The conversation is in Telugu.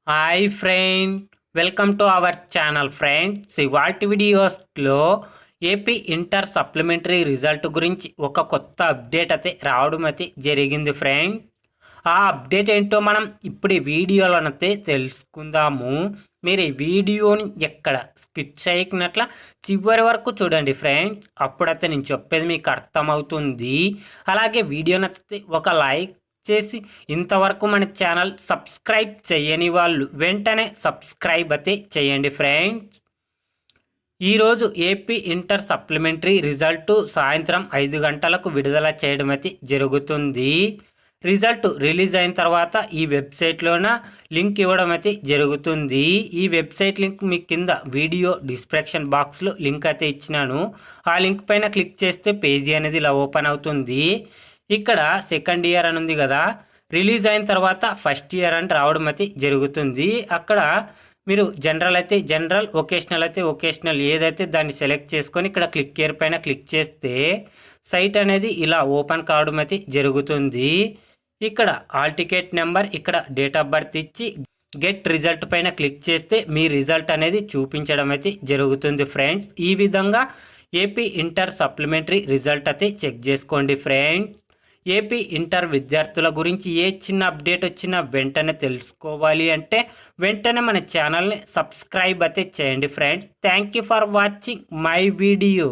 Hi friend, welcome to our channel friends. ఇవాల్టి వీడియోస్లో ఏపీ ఇంటర్ సప్లిమెంటరీ రిజల్ట్ గురించి ఒక కొత్త అప్డేట్ అయితే రావడం అయితే జరిగింది ఫ్రెండ్. ఆ అప్డేట్ ఏంటో మనం ఇప్పుడు ఈ వీడియోలోనైతే తెలుసుకుందాము. మీరు ఈ వీడియోని ఎక్కడ స్కిప్ చేయకున్నట్ల చివరి వరకు చూడండి ఫ్రెండ్స్. అప్పుడైతే నేను చెప్పేది మీకు అర్థమవుతుంది. అలాగే వీడియో నచ్చితే ఒక లైక్ చేసి ఇంతవరకు మన ఛానల్ సబ్స్క్రైబ్ చేయని వాళ్ళు వెంటనే సబ్స్క్రైబ్ అయితే చేయండి ఫ్రెండ్స్. ఈరోజు ఏపీ ఇంటర్ సప్లిమెంటరీ రిజల్ట్ సాయంత్రం 5 గంటలకు విడుదల చేయడం అయితే జరుగుతుంది. రిజల్ట్ రిలీజ్ అయిన తర్వాత ఈ వెబ్సైట్లోన లింక్ ఇవ్వడం అయితే జరుగుతుంది. ఈ వెబ్సైట్ లింక్ మీకు కింద వీడియో డిస్క్రిప్షన్ బాక్స్లో లింక్ అయితే ఇచ్చినాను. ఆ లింక్ పైన క్లిక్ చేస్తే పేజీ అనేది ఇలా ఓపెన్ అవుతుంది. ఇక్కడ సెకండ్ ఇయర్ అని ఉంది కదా, రిలీజ్ అయిన తర్వాత ఫస్ట్ ఇయర్ అని రావడం అయితే జరుగుతుంది. అక్కడ మీరు జనరల్ అయితే జనరల్, వొకేషనల్ అయితే వొకేషనల్ ఏదైతే దాన్ని సెలెక్ట్ చేసుకొని ఇక్కడ క్లిక్ ఇయర్ పైన క్లిక్ చేస్తే సైట్ అనేది ఇలా ఓపెన్ కావడం అయితే జరుగుతుంది. ఇక్కడ ఆల్ టికెట్ నెంబర్, ఇక్కడ డేట్ ఆఫ్ బర్త్ ఇచ్చి గెట్ రిజల్ట్ పైన క్లిక్ చేస్తే మీ రిజల్ట్ అనేది చూపించడం అయితే జరుగుతుంది ఫ్రెండ్స్. ఈ విధంగా ఏపీ ఇంటర్ సప్లిమెంటరీ రిజల్ట్ అయితే చెక్ చేసుకోండి ఫ్రెండ్స్. ఏపీ ఇంటర్ విద్యార్థుల గురించి ఏ చిన్న అప్డేట్ వచ్చినా వెంటనే తెలుసుకోవాలి అంటే వెంటనే మన ఛానల్ని సబ్స్క్రైబ్ అయితే చేయండి friends. Thank you for watching my video.